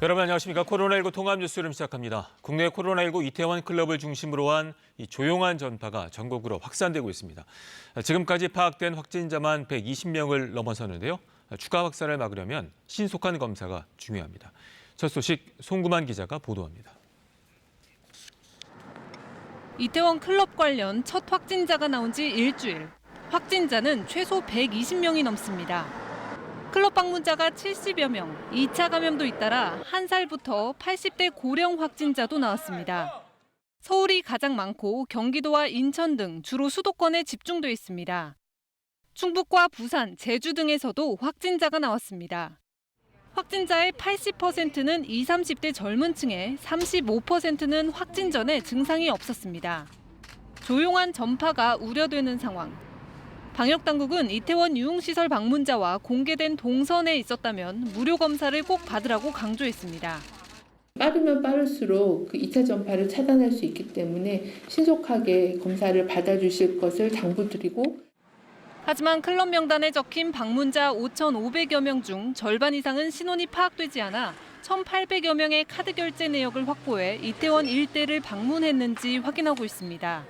여러분 안녕하십니까. 코로나19 통합 뉴스를 시작합니다. 국내 코로나19 이태원 클럽을 중심으로 한 이 조용한 전파가 전국으로 확산되고 있습니다. 지금까지 파악된 확진자만 120명을 넘어섰는데요. 추가 확산을 막으려면 신속한 검사가 중요합니다. 첫 소식 송구만 기자가 보도합니다. 이태원 클럽 관련 첫 확진자가 나온 지 일주일. 확진자는 최소 120명이 넘습니다. 클럽 방문자가 70여 명, 2차 감염도 잇따라 1살부터 80대 고령 확진자도 나왔습니다. 서울이 가장 많고 경기도와 인천 등 주로 수도권에 집중돼 있습니다. 충북과 부산, 제주 등에서도 확진자가 나왔습니다. 확진자의 80%는 20, 30대 젊은 층에 35%는 확진 전에 증상이 없었습니다. 조용한 전파가 우려되는 상황. 방역당국은 이태원 유흥시설 방문자와 공개된 동선에 있었다면 무료 검사를 꼭 받으라고 강조했습니다. 빠르면 빠를수록 그 2차 전파를 차단할 수 있기 때문에 신속하게 검사를 받아주실 것을 당부드리고, 하지만 클럽 명단에 적힌 방문자 5,500여 명 중 절반 이상은 신원이 파악되지 않아 1,800여 명의 카드 결제 내역을 확보해 이태원 일대를 방문했는지 확인하고 있습니다.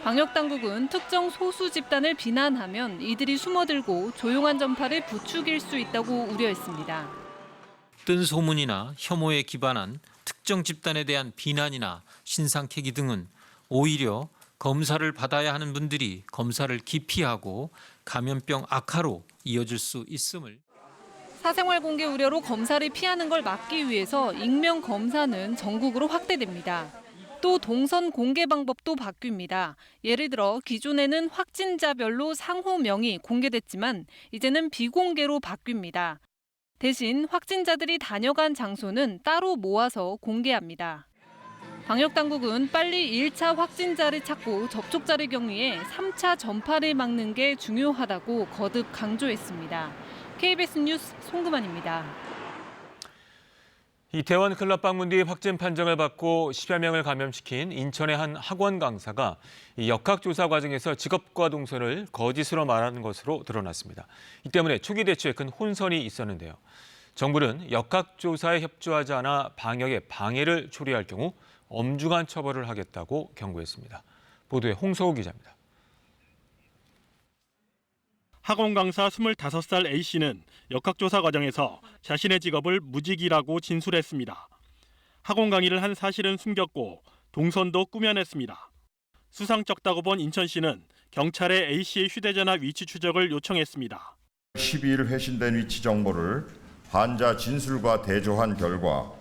방역당국은 특정 소수 집단을 비난하면 이들이 숨어들고 조용한 전파를 부추길 수 있다고 우려했습니다. 뜬 소문이나 혐오에 기반한 특정 집단에 대한 비난이나 신상캐기 등은 오히려 검사를 받아야 하는 분들이 검사를 기피하고 감염병 악화로 이어질 수 있음을. 사생활 공개 우려로 검사를 피하는 걸 막기 위해서 익명 검사는 전국으로 확대됩니다. 또 동선 공개 방법도 바뀝니다. 예를 들어 기존에는 확진자별로 상호명이 공개됐지만 이제는 비공개로 바뀝니다. 대신 확진자들이 다녀간 장소는 따로 모아서 공개합니다. 방역당국은 빨리 1차 확진자를 찾고 접촉자를 격리해 3차 전파를 막는 게 중요하다고 거듭 강조했습니다. KBS 뉴스 송금환입니다. 이태원 클럽 방문 뒤 확진 판정을 받고 10여 명을 감염시킨 인천의 한 학원 강사가 이 역학조사 과정에서 직업과 동선을 거짓으로 말하는 것으로 드러났습니다. 이 때문에 초기 대처에 큰 혼선이 있었는데요. 정부는 역학조사에 협조하지 않아 방역에 방해를 초래할 경우 엄중한 처벌을 하겠다고 경고했습니다. 보도에 홍서우 기자입니다. 학원 강사 25살 A씨는 역학조사 과정에서 자신의 직업을 무직이라고 진술했습니다. 학원 강의를 한 사실은 숨겼고 동선도 꾸며냈습니다. 수상 적다고 본 인천시는 경찰에 A씨의 휴대전화 위치 추적을 요청했습니다. 12일 회신된 위치 정보를 환자 진술과 대조한 결과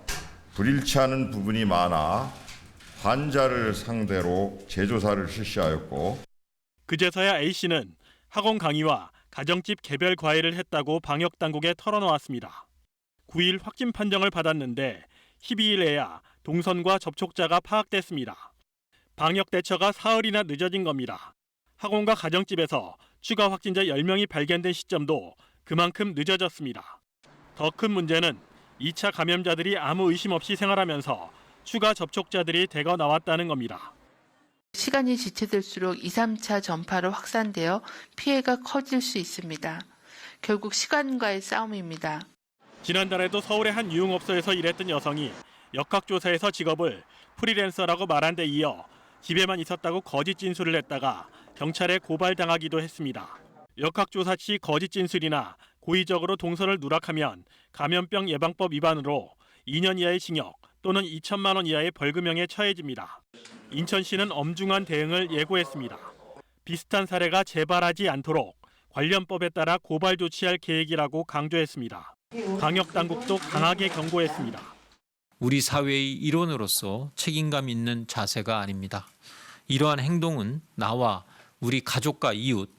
불일치하는 부분이 많아 환자를 상대로 재조사를 실시하였고, 그제서야 A씨는 학원 강의와 가정집 개별 과외를 했다고 방역당국에 털어놓았습니다. 9일 확진 판정을 받았는데 12일에야 동선과 접촉자가 파악됐습니다. 방역 대처가 사흘이나 늦어진 겁니다. 학원과 가정집에서 추가 확진자 10명이 발견된 시점도 그만큼 늦어졌습니다. 더 큰 문제는 2차 감염자들이 아무 의심 없이 생활하면서 추가 접촉자들이 대거 나왔다는 겁니다. 시간이 지체될수록 2, 3차 전파로 확산되어 피해가 커질 수 있습니다. 결국 시간과의 싸움입니다. 지난달에도 서울의 한 유흥업소에서 일했던 여성이 역학조사에서 직업을 프리랜서라고 말한 데 이어 집에만 있었다고 거짓 진술을 했다가 경찰에 고발당하기도 했습니다. 역학조사 시 거짓 진술이나 고의적으로 동선을 누락하면 감염병 예방법 위반으로 2년 이하의 징역 또는 2천만 원 이하의 벌금형에 처해집니다. 인천시는 엄중한 대응을 예고했습니다. 비슷한 사례가 재발하지 않도록 관련법에 따라 고발 조치할 계획이라고 강조했습니다. 방역당국도 강하게 경고했습니다. 우리 사회의 일원으로서 책임감 있는 자세가 아닙니다. 이러한 행동은 나와 우리 가족과 이웃,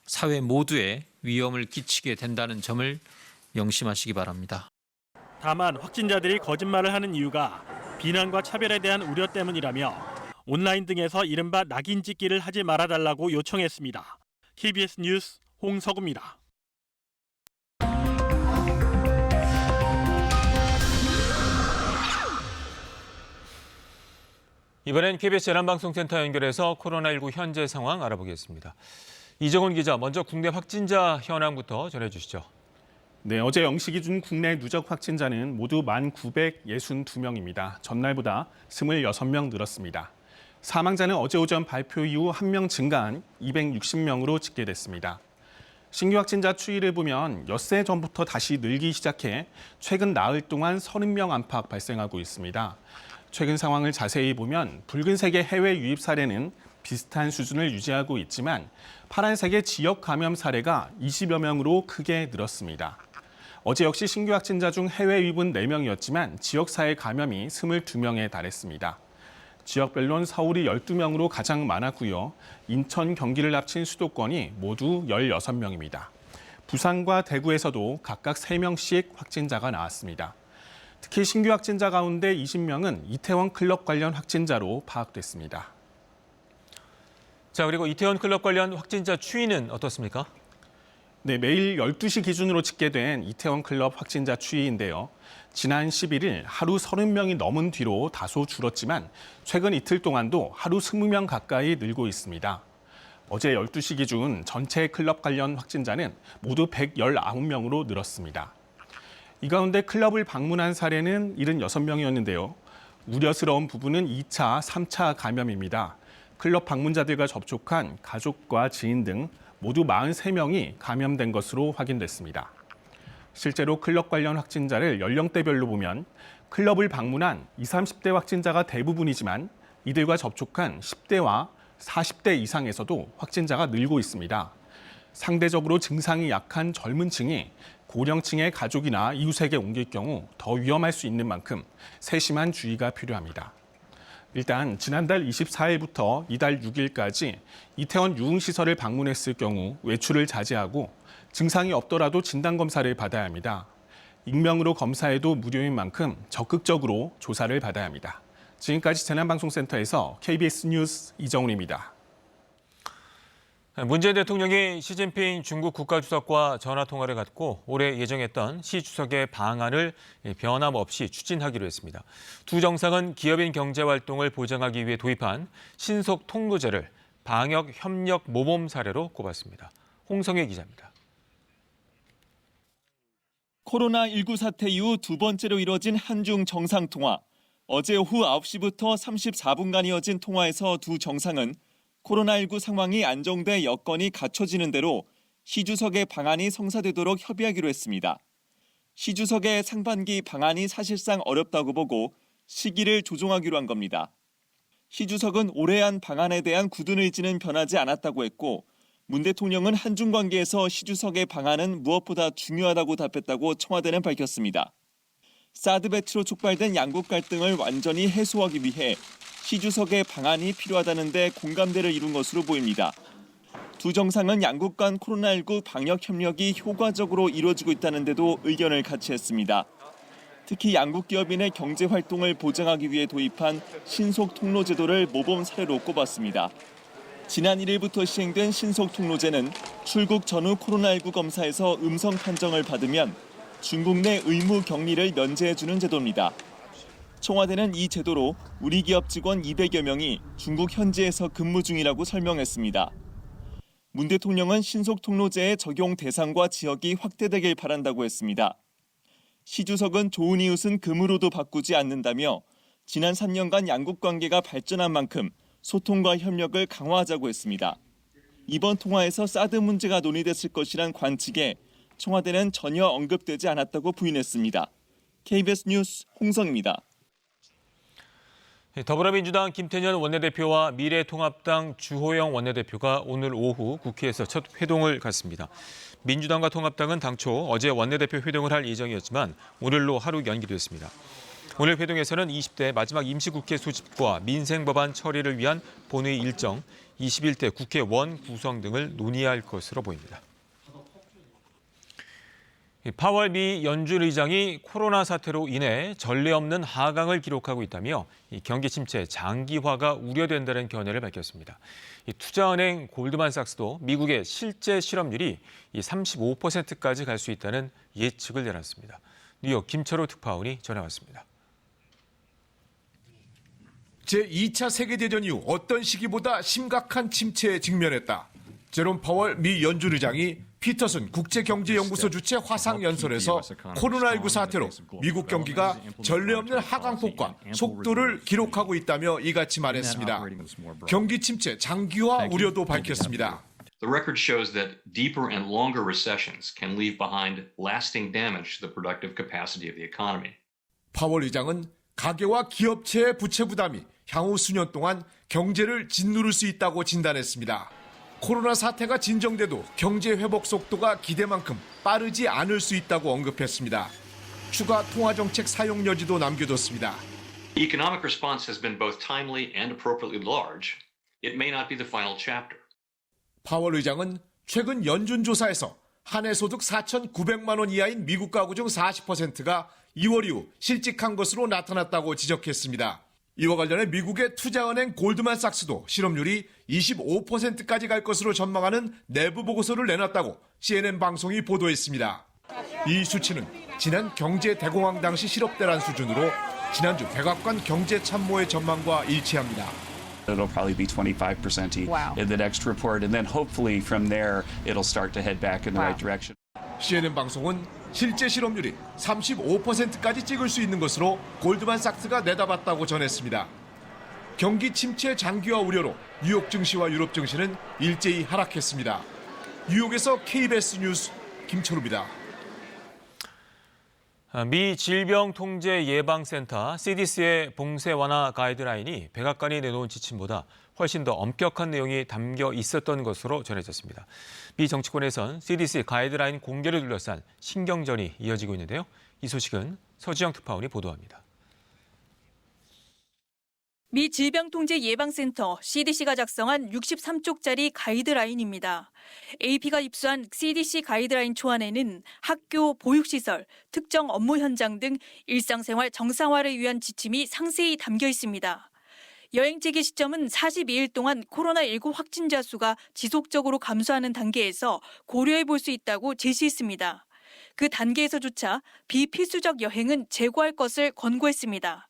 사회 모두에 위험을 끼치게 된다는 점을 명심하시기 바랍니다. 다만 확진자들이 거짓말을 하는 이유가 비난과 차별에 대한 우려 때문이라며 온라인 등에서 이른바 낙인 찍기를 하지 말아달라고 요청했습니다. KBS 뉴스 홍석우입니다. 이번엔 KBS 재난방송센터 연결해서 코로나19 현재 상황 알아보겠습니다. 이정훈 기자, 먼저 국내 확진자 현황부터 전해주시죠. 네, 어제 0시 기준 국내 누적 확진자는 모두 1,962명입니다. 전날보다 26명 늘었습니다. 사망자는 어제 오전 발표 이후 1명 증가한 260명으로 집계됐습니다. 신규 확진자 추이를 보면 엿새 전부터 다시 늘기 시작해 최근 나흘 동안 30명 안팎 발생하고 있습니다. 최근 상황을 자세히 보면 붉은색의 해외 유입 사례는 비슷한 수준을 유지하고 있지만 파란색의 지역 감염 사례가 20여 명으로 크게 늘었습니다. 어제 역시 신규 확진자 중 해외 유입은 4명이었지만 지역사회 감염이 22명에 달했습니다. 지역별로는 서울이 12명으로 가장 많았고요. 인천, 경기를 합친 수도권이 모두 16명입니다. 부산과 대구에서도 각각 3명씩 확진자가 나왔습니다. 특히 신규 확진자 가운데 20명은 이태원 클럽 관련 확진자로 파악됐습니다. 자, 그리고 이태원 클럽 관련 확진자 추이는 어떻습니까? 네, 매일 12시 기준으로 집계된 이태원 클럽 확진자 추이인데요. 지난 11일 하루 30명이 넘은 뒤로 다소 줄었지만 최근 이틀 동안도 하루 20명 가까이 늘고 있습니다. 어제 12시 기준 전체 클럽 관련 확진자는 모두 119명으로 늘었습니다. 이 가운데 클럽을 방문한 사례는 76명이었는데요. 우려스러운 부분은 2차, 3차 감염입니다. 클럽 방문자들과 접촉한 가족과 지인 등 모두 43명이 감염된 것으로 확인됐습니다. 실제로 클럽 관련 확진자를 연령대별로 보면 클럽을 방문한 20, 30대 확진자가 대부분이지만 이들과 접촉한 10대와 40대 이상에서도 확진자가 늘고 있습니다. 상대적으로 증상이 약한 젊은 층이 고령층의 가족이나 이웃에게 옮길 경우 더 위험할 수 있는 만큼 세심한 주의가 필요합니다. 일단 지난달 24일부터 이달 6일까지 이태원 유흥시설을 방문했을 경우 외출을 자제하고 증상이 없더라도 진단검사를 받아야 합니다. 익명으로 검사해도 무료인 만큼 적극적으로 조사를 받아야 합니다. 지금까지 재난방송센터에서 KBS 뉴스 이정훈입니다. 문재인 대통령이 시진핑 중국 국가주석과 전화통화를 갖고 올해 예정했던 시 주석의 방안을 변함없이 추진하기로 했습니다. 두 정상은 기업인 경제활동을 보장하기 위해 도입한 신속 통로제를 방역 협력 모범 사례로 꼽았습니다. 홍성혜 기자입니다. 코로나19 사태 이후 두 번째로 이뤄진 한중 정상통화. 어제 오후 9시부터 34분간 이어진 통화에서 두 정상은 코로나19 상황이 안정돼 여건이 갖춰지는 대로 시 주석의 방안이 성사되도록 협의하기로 했습니다. 시 주석의 상반기 방안이 사실상 어렵다고 보고 시기를 조정하기로 한 겁니다. 시 주석은 올해 한 방안에 대한 굳은 의지는 변하지 않았다고 했고 문 대통령은 한중 관계에서 시 주석의 방안은 무엇보다 중요하다고 답했다고 청와대는 밝혔습니다. 사드 배치로 촉발된 양국 갈등을 완전히 해소하기 위해 시 주석의 방안이 필요하다는 데 공감대를 이룬 것으로 보입니다. 두 정상은 양국 간 코로나19 방역 협력이 효과적으로 이루어지고 있다는 데도 의견을 같이 했습니다. 특히 양국 기업인의 경제 활동을 보장하기 위해 도입한 신속 통로 제도를 모범 사례로 꼽았습니다. 지난 1일부터 시행된 신속 통로제는 출국 전후 코로나19 검사에서 음성 판정을 받으면 중국 내 의무 격리를 면제해주는 제도입니다. 청와대는 이 제도로 우리 기업 직원 200여 명이 중국 현지에서 근무 중이라고 설명했습니다. 문 대통령은 신속 통로제의 적용 대상과 지역이 확대되길 바란다고 했습니다. 시 주석은 좋은 이웃은 금으로도 바꾸지 않는다며 지난 3년간 양국 관계가 발전한 만큼 소통과 협력을 강화하자고 했습니다. 이번 통화에서 사드 문제가 논의됐을 것이란 관측에 청와대는 전혀 언급되지 않았다고 부인했습니다. KBS 뉴스 홍성입니다. 더불어민주당 김태년 원내대표와 미래통합당 주호영 원내대표가 오늘 오후 국회에서 첫 회동을 갖습니다. 민주당과 통합당은 당초 어제 원내대표 회동을 할 예정이었지만 오늘로 하루 연기됐습니다. 오늘 회동에서는 20대 마지막 임시국회 소집과 민생법안 처리를 위한 본회의 일정, 21대 국회 원 구성 등을 논의할 것으로 보입니다. 파월 미 연준의장이 코로나 사태로 인해 전례 없는 하강을 기록하고 있다며 경기 침체 장기화가 우려된다는 견해를 밝혔습니다. 투자은행 골드만삭스도 미국의 실제 실업률이 35%까지 갈 수 있다는 예측을 내놨습니다. 뉴욕 김철호 특파원이 전해왔습니다. 제2차 세계대전 이후 어떤 시기보다 심각한 침체에 직면했다. 제롬 파월 미 연준의장이 피터슨 국제경제연구소 주최 화상연설에서 코로나19 사태로 미국 경기가 전례 없는 하강폭과 속도를 기록하고 있다며 이같이 말했습니다. 경기 침체 장기화 우려도 밝혔습니다. The record shows that deeper and longer recessions can leave behind lasting damage to the productive capacity of the economy. 파월 의장은 가계와 기업체의 부채 부담이 향후 수년 동안 경제를 짓누를 수 있다고 진단했습니다. 코로나 사태가 진정돼도 경제 회복 속도가 기대만큼 빠르지 않을 수 있다고 언급했습니다. 추가 통화정책 사용 여지도 남겨뒀습니다. The economic response has been both timely and appropriately large. It may not be the final chapter. 파월 의장은 최근 연준 조사에서 한 해 소득 4,900만 원 이하인 미국 가구 중 40%가 2월 이후 실직한 것으로 나타났다고 지적했습니다. 이와 관련해 미국의 투자은행 골드만삭스도 실업률이 25%까지 갈 것으로 전망하는 내부 보고서를 내놨다고 CNN 방송이 보도했습니다. 이 수치는 지난 경제 대공황 당시 실업대란 수준으로 지난주 백악관 경제참모의 전망과 일치합니다. It'll probably be 25% in the next report, and then hopefully from there it'll start to head back in the right direction. CNN 방송은 실제 실업률이 35%까지 찍을 수 있는 것으로 골드만삭스가 내다봤다고 전했습니다. 경기 침체 장기화 우려로 뉴욕 증시와 유럽 증시는 일제히 하락했습니다. 뉴욕에서 KBS 뉴스 김철우입니다. 미 질병통제예방센터 CDC의 봉쇄 완화 가이드라인이 백악관이 내놓은 지침보다 훨씬 더 엄격한 내용이 담겨 있었던 것으로 전해졌습니다. 미 정치권에선 CDC 가이드라인 공개를 둘러싼 신경전이 이어지고 있는데요. 이 소식은 서지영 특파원이 보도합니다. 미 질병통제예방센터 CDC가 작성한 63쪽짜리 가이드라인입니다. AP가 입수한 CDC 가이드라인 초안에는 학교, 보육시설, 특정 업무 현장 등 일상생활 정상화를 위한 지침이 상세히 담겨 있습니다. 여행 재개 시점은 42일 동안 코로나19 확진자 수가 지속적으로 감소하는 단계에서 고려해 볼 수 있다고 제시했습니다. 그 단계에서조차 비필수적 여행은 제고할 것을 권고했습니다.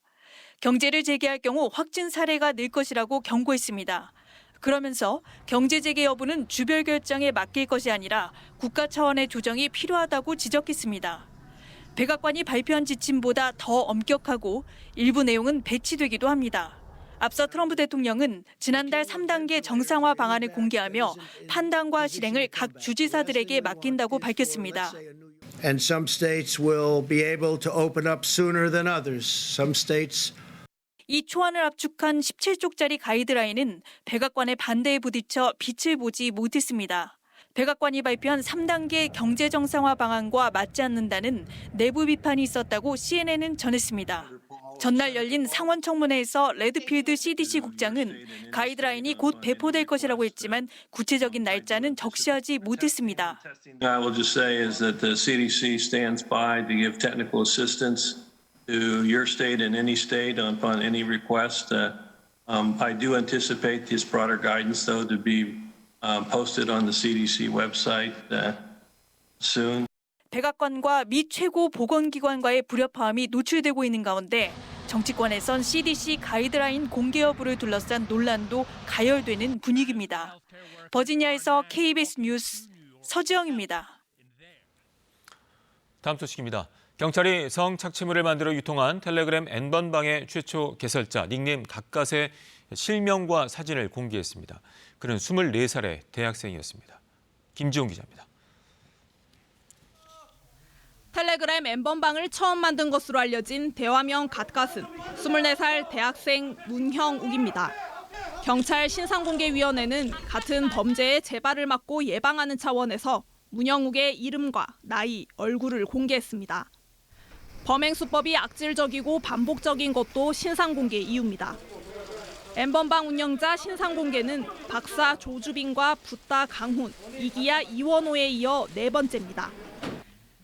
경제를 재개할 경우 확진 사례가 늘 것이라고 경고했습니다. 그러면서 경제 재개 여부는 주별 결정에 맡길 것이 아니라 국가 차원의 조정이 필요하다고 지적했습니다. 백악관이 발표한 지침보다 더 엄격하고 일부 내용은 배치되기도 합니다. 앞서 트럼프 대통령은 지난달 3단계 정상화 방안을 공개하며 판단과 실행을 각 주지사들에게 맡긴다고 밝혔습니다. And some states will be able to open up sooner than others. Some states 이 초안을 압축한 17쪽짜리 가이드라인은 백악관의 반대에 부딪혀 빛을 보지 못했습니다. 백악관이 발표한 3단계 경제 정상화 방안과 맞지 않는다는 내부 비판이 있었다고 CNN은 전했습니다. 전날 열린 상원 청문회에서 레드필드 CDC 국장은 가이드라인이 곧 배포될 것이라고 했지만 구체적인 날짜는 적시하지 못했습니다. I will just say is that the CDC stands by to give technical assistance to your state and any state upon any request. I do anticipate this broader guidance, though, to be posted on the CDC website soon. 백악관과 미 최고 보건기관과의 불협화음이 노출되고 있는 가운데 정치권에선 CDC 가이드라인 공개 여부를 둘러싼 논란도 가열되는 분위기입니다. 버지니아에서 KBS 뉴스 서지영입니다. 다음 소식입니다. 경찰이 성착취물을 만들어 유통한 텔레그램 N번방의 최초 개설자 닉네임 갓갓의 실명과 사진을 공개했습니다. 그는 24살의 대학생이었습니다. 김지훈 기자입니다. 텔레그램 N번방을 처음 만든 것으로 알려진 대화명 갓갓은 24살 대학생 문형욱입니다. 경찰 신상공개위원회는 같은 범죄의 재발을 막고 예방하는 차원에서 문형욱의 이름과 나이, 얼굴을 공개했습니다. 범행 수법이 악질적이고 반복적인 것도 신상공개 이유입니다. N번방 운영자 신상공개는 박사 조주빈과 붓다 강훈, 이기야 이원호에 이어 4번째입니다.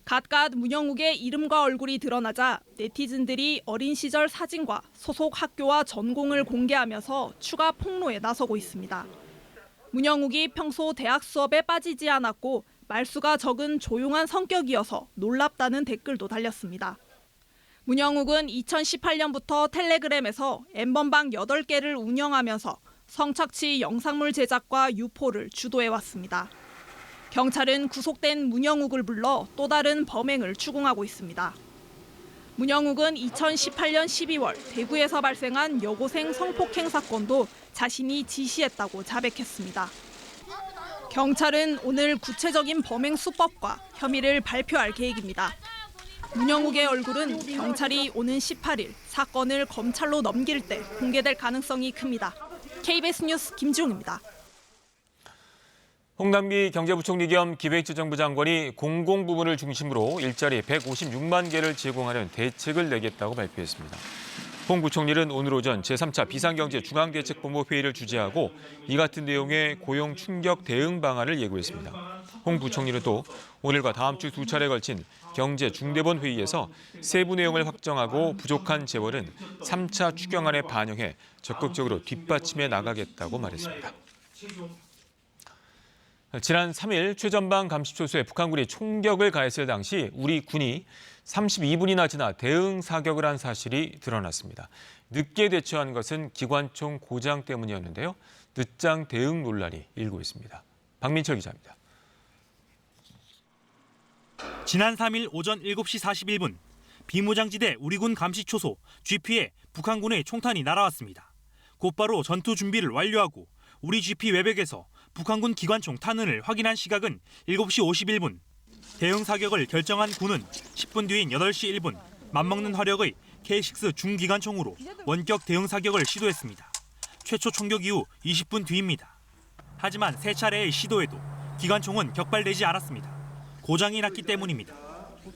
갓갓 문형욱의 이름과 얼굴이 드러나자 네티즌들이 어린 시절 사진과 소속 학교와 전공을 공개하면서 추가 폭로에 나서고 있습니다. 문형욱이 평소 대학 수업에 빠지지 않았고 말수가 적은 조용한 성격이어서 놀랍다는 댓글도 달렸습니다. 문형욱은 2018년부터 텔레그램에서 N번방 8개를 운영하면서 성착취 영상물 제작과 유포를 주도해왔습니다. 경찰은 구속된 문영욱을 불러 또 다른 범행을 추궁하고 있습니다. 문영욱은 2018년 12월 대구에서 발생한 여고생 성폭행 사건도 자신이 지시했다고 자백했습니다. 경찰은 오늘 구체적인 범행 수법과 혐의를 발표할 계획입니다. 문영욱의 얼굴은 경찰이 오는 18일 사건을 검찰로 넘길 때 공개될 가능성이 큽니다. KBS 뉴스 김지웅입니다. 홍남기 경제부총리 겸 기획재정부 장관이 공공부문을 중심으로 일자리 156만 개를 제공하는 대책을 내겠다고 발표했습니다. 홍 부총리는 오늘 오전 제3차 비상경제 중앙대책본부 회의를 주재하고 이 같은 내용의 고용 충격 대응 방안을 예고했습니다. 홍 부총리는 또 오늘과 다음 주 2차례 걸친 경제 중대본 회의에서 세부 내용을 확정하고 부족한 재원은 3차 추경안에 반영해 적극적으로 뒷받침해 나가겠다고 말했습니다. 지난 3일 최전방 감시초소에 북한군이 총격을 가했을 당시 우리 군이 32분이나 지나 대응 사격을 한 사실이 드러났습니다. 늦게 대처한 것은 기관총 고장 때문이었는데요. 늦장 대응 논란이 일고 있습니다. 박민철 기자입니다. 지난 3일 오전 7시 41분 비무장지대 우리군 감시초소 GP에 북한군의 총탄이 날아왔습니다. 곧바로 전투 준비를 완료하고 우리 GP 외벽에서 북한군 기관총 탄흔을 확인한 시각은 7시 51분. 대응 사격을 결정한 군은 10분 뒤인 8시 1분 맞먹는 화력의 K6 중기관총으로 원격 대응 사격을 시도했습니다. 최초 총격 이후 20분 뒤입니다. 하지만 세 차례의 시도에도 기관총은 격발되지 않았습니다. 고장이 났기 때문입니다.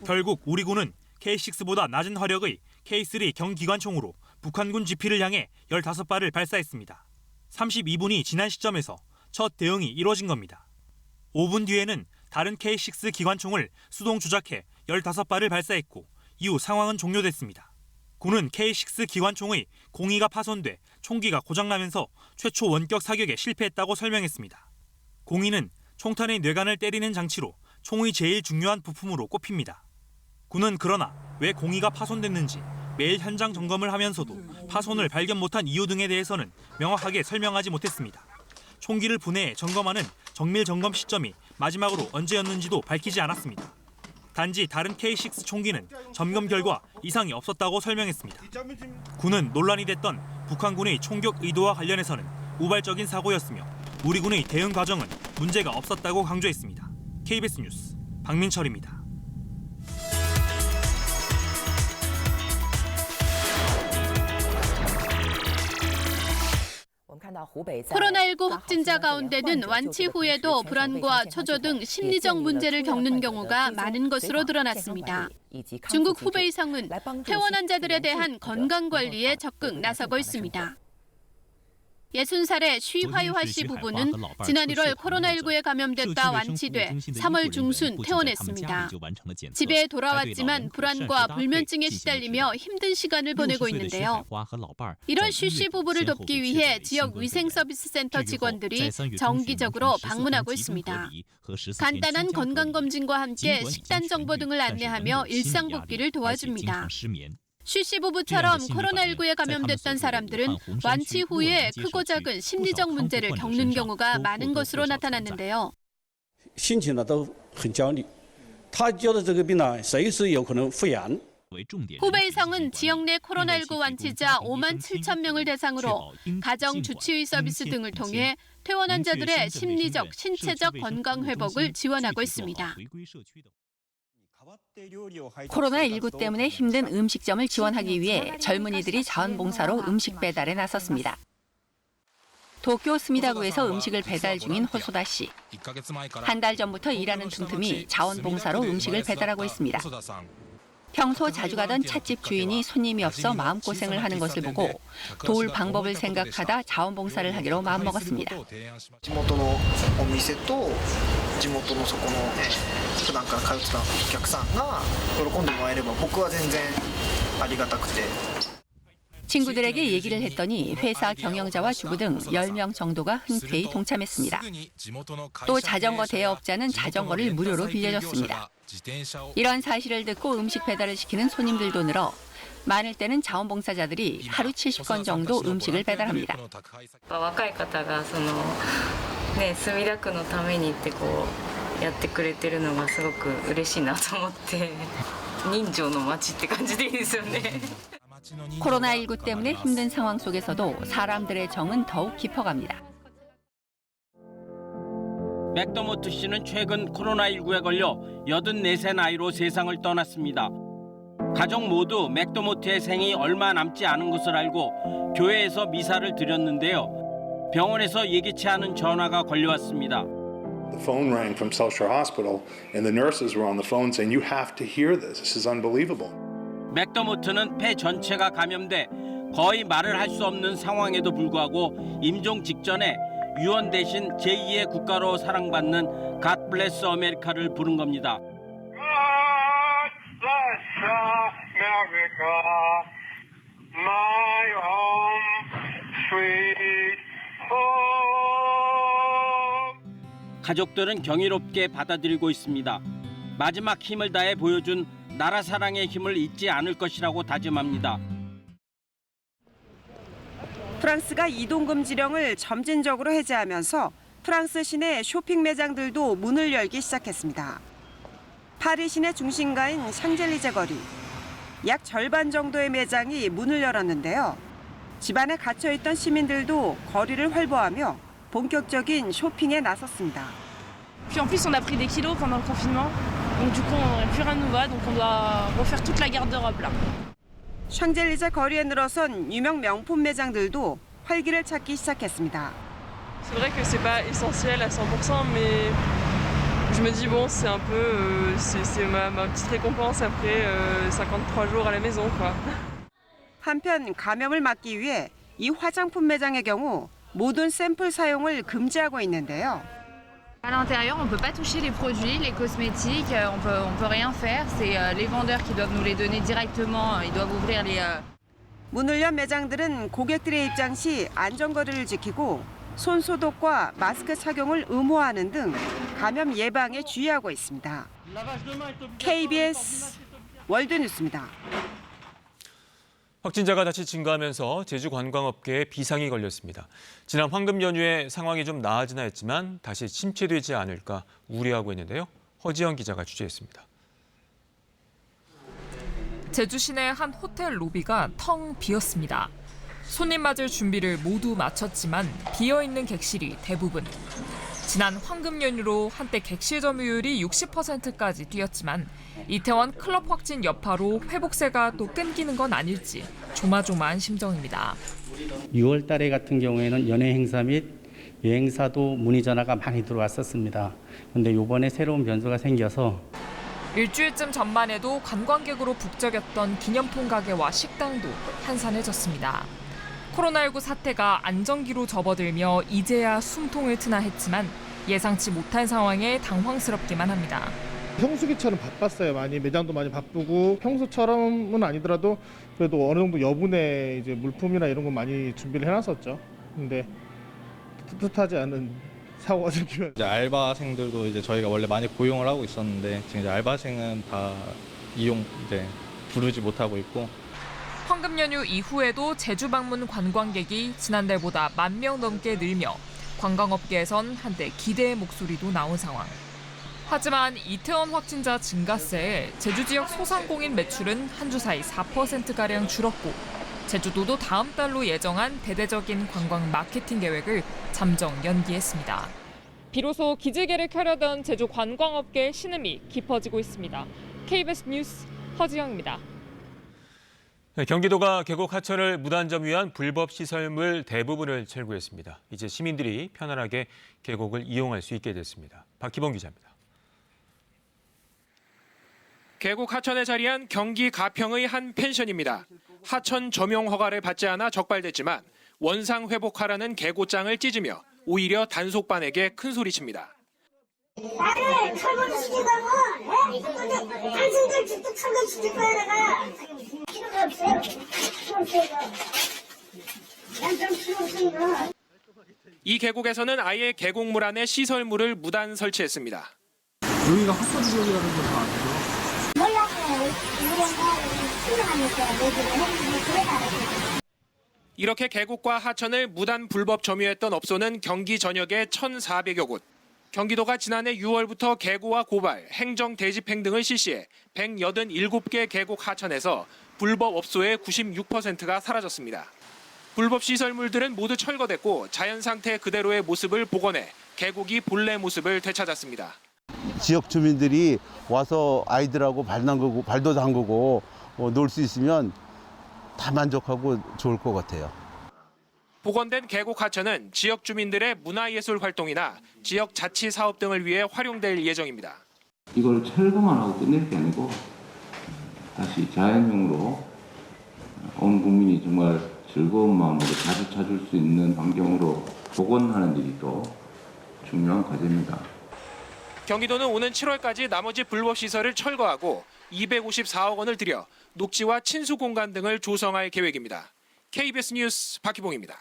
결국 우리 군은 K6보다 낮은 화력의 K3 경기관총으로 북한군 GP를 향해 15발을 발사했습니다. 32분이 지난 시점에서 첫 대응이 이루어진 겁니다. 5분 뒤에는 다른 K6 기관총을 수동 조작해 15발을 발사했고 이후 상황은 종료됐습니다. 군은 K6 기관총의 공이가 파손돼 총기가 고장나면서 최초 원격 사격에 실패했다고 설명했습니다. 공이는 총탄의 뇌관을 때리는 장치로 총의 제일 중요한 부품으로 꼽힙니다. 군은 그러나 왜 공이가 파손됐는지 매일 현장 점검을 하면서도 파손을 발견 못한 이유 등에 대해서는 명확하게 설명하지 못했습니다. 총기를 분해해 점검하는 정밀 점검 시점이 마지막으로 언제였는지도 밝히지 않았습니다. 단지 다른 K6 총기는 점검 결과 이상이 없었다고 설명했습니다. 군은 논란이 됐던 북한군의 총격 의도와 관련해서는 우발적인 사고였으며 우리 군의 대응 과정은 문제가 없었다고 강조했습니다. KBS 뉴스 박민철입니다. 코로나19 확진자 가운데는 완치 후에도 불안과 초조 등 심리적 문제를 겪는 경우가 많은 것으로 드러났습니다. 중국 후베이성은 퇴원 환자들에 대한 건강관리에 적극 나서고 있습니다. 60살의 쉬화이화 씨 부부는 지난 1월 코로나19에 감염됐다 완치돼 3월 중순 퇴원했습니다. 집에 돌아왔지만 불안과 불면증에 시달리며 힘든 시간을 보내고 있는데요. 이런 쉬 씨 부부를 돕기 위해 지역 위생서비스센터 직원들이 정기적으로 방문하고 있습니다. 간단한 건강검진과 함께 식단 정보 등을 안내하며 일상 복귀를 도와줍니다. 쉬 씨 부부처럼 코로나19에 감염됐던 사람들은 완치 후에 크고 작은 심리적 문제를 겪는 경우가 많은 것으로 나타났는데요. 후베이성은 지역 내 코로나19 완치자 5만 7천 명을 대상으로 가정 주치의 서비스 등을 통해 퇴원 환자들의 심리적, 신체적 건강 회복을 지원하고 있습니다. 코로나19 때문에 힘든 음식점을 지원하기 위해 젊은이들이 자원봉사로 음식 배달에 나섰습니다. 도쿄 스미다구에서 음식을 배달 중인 호소다 씨. 한 달 전부터 일하는 틈틈이 자원봉사로 음식을 배달하고 있습니다. 평소 자주 가던 찻집 주인이 손님이 없어 마음고생을 하는 것을 보고 도울 방법을 생각하다 자원봉사를 하기로 마음먹었습니다. 친구들에게 얘기를 했더니 회사 경영자와 주부 등 10명 정도가 흔쾌히 동참했습니다. 또 자전거 대여업자는 자전거를 무료로 빌려줬습니다. 이런 사실을 듣고 음식 배달을 시키는 손님들도 늘어 많을 때는 자원봉사자들이 하루 70건 정도 음식을 배달합니다. 若い方が墨田区のためにってやってくれてるのがすごく嬉しいなと思って人情の街って感じでいいですよね。 코로나19 때문에 힘든 상황 속에서도 사람들의 정은 더욱 깊어갑니다. 맥더모트 씨는 최근 코로나19에 걸려 84세 나이로 세상을 떠났습니다. 가족 모두 맥더모트의 생이 얼마 남지 않은 것을 알고 교회에서 미사를 드렸는데요. 병원에서 예기치 않은 전화가 걸려왔습니다. The phone rang from South Shore Hospital and the nurses were on the phone saying you have to hear this. This is unbelievable. 맥더모트는 폐 전체가 감염돼 거의 말을 할 수 없는 상황에도 불구하고 임종 직전에 유언 대신 제2의 국가로 사랑받는 God Bless America를 부른 겁니다. God bless America, my home, sweet home. 가족들은 경이롭게 받아들이고 있습니다. 마지막 힘을 다해 보여준 나라 사랑의 힘을 잊지 않을 것이라고 다짐합니다. 프랑스가 이동금지령을 점진적으로 해제하면서 프랑스 시내 쇼핑 매장들도 문을 열기 시작했습니다. 파리 시내 중심가인 샹젤리제 거리. 약 절반 정도의 매장이 문을 열었는데요. 집안에 갇혀있던 시민들도 거리를 활보하며 본격적인 쇼핑에 나섰습니다. Puis en plus on a pris des kilos pendant le confinement. Donc du coup plus rien nous va donc on doit refaire toute la garde-robe là. 샹젤리제 거리에 늘어선 유명 명품 매장들도 활기를 찾기 시작했습니다. C'est vrai que c'est pas essentiel à 100% mais je me dis bon c'est un peu c'est ma petite récompense après 53 jours à la maison quoi. 한편 감염을 막기 위해 이 화장품 매장의 경우 모든 샘플 사용을 금지하고 있는데요. À l'intérieur, on ne peut pas toucher les produits, les cosmétiques, on peut rien faire. C'est les vendeurs qui doivent nous les donner directement. Ils doivent ouvrir les. 문을 연 매장들은 고객들의 입장 시 안전거리를 지키고 손 소독과 마스크 착용을 의무화하는 등 감염 예방에 주의하고 있습니다. KBS 월드뉴스입니다. 확진자가 다시 증가하면서 제주 관광업계에 비상이 걸렸습니다. 지난 황금 연휴에 상황이 좀 나아지나 했지만 다시 침체되지 않을까 우려하고 있는데요. 허지영 기자가 취재했습니다. 제주 시내 한 호텔 로비가 텅 비었습니다. 손님 맞을 준비를 모두 마쳤지만 비어있는 객실이 대부분. 지난 황금 연휴로 한때 객실 점유율이 60%까지 뛰었지만 이태원 클럽 확진 여파로 회복세가 또 끊기는 건 아닐지 조마조마한 심정입니다. 6월 달에 같은 경우에는 연예 행사 및 여행사도 문의 전화가 많이 들어왔었습니다. 그런데 이번에 새로운 변수가 생겨서 일주일쯤 전만 해도 관광객으로 북적였던 기념품 가게와 식당도 한산해졌습니다. 코로나19 사태가 안정기로 접어들며 이제야 숨통을 트나 했지만 예상치 못한 상황에 당황스럽기만 합니다. 성수기처럼 바빴어요. 많이 매장도 많이 바쁘고 평소처럼은 아니더라도 그래도 어느 정도 여분의 이제 물품이나 이런 거 많이 준비를 해놨었죠. 근데 뜻하지 않은 사고가 생기면 알바생들도 이제 저희가 원래 많이 고용을 하고 있었는데 지금 이제 알바생은 다 부르지 못하고 있고. 황금 연휴 이후에도 제주 방문 관광객이 지난달보다 10,000명 넘게 늘며 관광업계에선 한때 기대의 목소리도 나온 상황. 하지만 이태원 확진자 증가세에 제주 지역 소상공인 매출은 한 주 사이 4%가량 줄었고 제주도도 다음 달로 예정한 대대적인 관광 마케팅 계획을 잠정 연기했습니다. 비로소 기지개를 켜려던 제주 관광업계의 신음이 깊어지고 있습니다. KBS 뉴스 허지영입니다. 경기도가 계곡 하천을 무단점 위한 불법 시설물 대부분을 철거했습니다. 이제 시민들이 편안하게 계곡을 이용할 수 있게 됐습니다. 박희봉 기자입니다. 계곡 하천에 자리한 경기 가평의 한 펜션입니다. 하천 점용 허가를 받지 않아 적발됐지만 원상 회복하라는 계고장을 찢으며 오히려 단속반에게 큰 소리칩니다. 나를 철거시키다고 당신들 집도 철거시킬 거야 내가. 필요가 없어요. 이 계곡에서는 아예 계곡물 안에 시설물을 무단 설치했습니다. 여기가 헛소리 지역이라는 걸 다 아세요? 이렇게 계곡과 하천을 무단 불법 점유했던 업소는 경기 전역에 1,400여 곳. 경기도가 지난해 6월부터 계고와 고발, 행정 대집행 등을 실시해 187개 계곡 하천에서 불법 업소의 96%가 사라졌습니다. 불법 시설물들은 모두 철거됐고 자연 상태 그대로의 모습을 복원해 계곡이 본래 모습을 되찾았습니다. 지역 주민들이 와서 아이들하고 발도 담그고 놀 수 있으면 다 만족하고 좋을 것 같아요. 복원된 계곡 하천은 지역 주민들의 문화예술 활동이나 지역 자치 사업 등을 위해 활용될 예정입니다. 이걸 철거만 하고 끝낼 게 아니고 다시 자연형으로 온 국민이 정말 즐거운 마음으로 자주 찾을 수 있는 환경으로 복원하는 일이 또 중요한 과제입니다. 경기도는 오는 7월까지 나머지 불법 시설을 철거하고 254억 원을 들여 녹지와 친수 공간 등을 조성할 계획입니다. KBS 뉴스 박희봉입니다.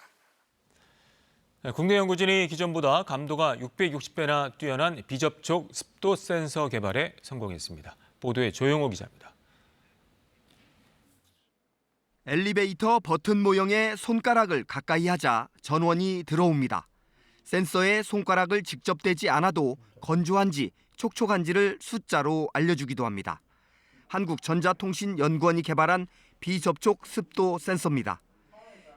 국내 연구진이 기존보다 감도가 660배나 뛰어난 비접촉 습도 센서 개발에 성공했습니다. 보도에 조용호 기자입니다. 엘리베이터 버튼 모형의 손가락을 가까이 하자 전원이 들어옵니다. 센서에 손가락을 직접 대지 않아도 건조한지 촉촉한지를 숫자로 알려주기도 합니다. 한국전자통신연구원이 개발한 비접촉 습도 센서입니다.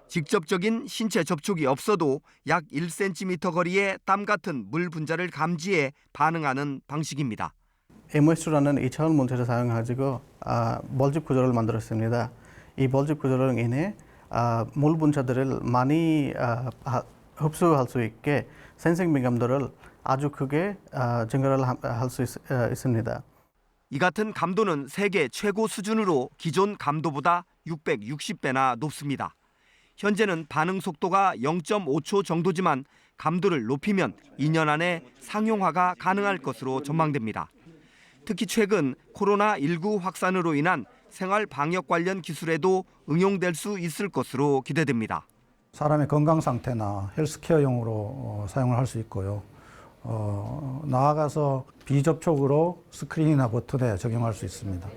직접적인 신체 접촉이 없어도 약 1cm 거리의 땀 같은 물 분자를 감지해 반응하는 방식입니다. MOS라는 2차원 문체를 사용해가지고 벌집 구조를 만들었습니다. 이 벌집 구조로 인해 물 분자들을 많이 흡수할 수 있게 센싱 민감도를 아주 크게 증가를 할 수 있습니다. 이 같은 감도는 세계 최고 수준으로 기존 감도보다 660배나 높습니다. 현재는 반응 속도가 0.5초 정도지만 감도를 높이면 2년 안에 상용화가 가능할 것으로 전망됩니다. 특히 최근 코로나19 확산으로 인한 생활 방역 관련 기술에도 응용될 수 있을 것으로 기대됩니다. 사람의 건강 상태나 헬스케어용으로 사용을 할 수 있고요. 나아가서 비접촉으로 스크린이나 버튼에 적용할 수 있습니다.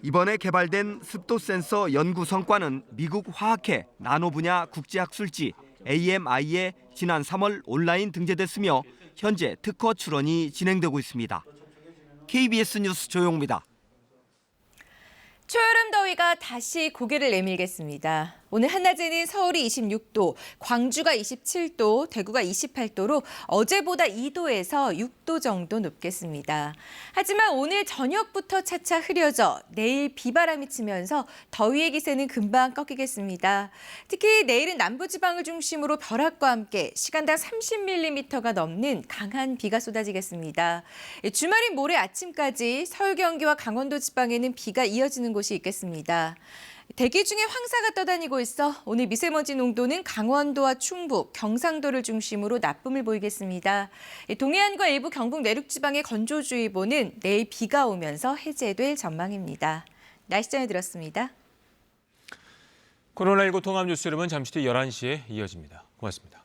이번에 개발된 습도 센서 연구 성과는 미국 화학회 나노 분야 국제학술지 AMI에 지난 3월 온라인 등재됐으며 현재 특허 출원이 진행되고 있습니다. KBS 뉴스 조용호입니다. 초여름 더위가 다시 고개를 내밀겠습니다. 오늘 한낮에는 서울이 26도, 광주가 27도, 대구가 28도로 어제보다 2도에서 6도 정도 높겠습니다. 하지만 오늘 저녁부터 차차 흐려져 내일 비바람이 치면서 더위의 기세는 금방 꺾이겠습니다. 특히 내일은 남부지방을 중심으로 벼락과 함께 시간당 30mm가 넘는 강한 비가 쏟아지겠습니다. 주말인 모레 아침까지 서울, 경기와 강원도 지방에는 비가 이어지는 곳이 있겠습니다. 대기 중에 황사가 떠다니고 있어 오늘 미세먼지 농도는 강원도와 충북, 경상도를 중심으로 나쁨을 보이겠습니다. 동해안과 일부 경북 내륙 지방의 건조주의보는 내일 비가 오면서 해제될 전망입니다. 날씨 전해드렸습니다. 코로나19 통합 뉴스 여러분 잠시 뒤 11시에 이어집니다. 고맙습니다.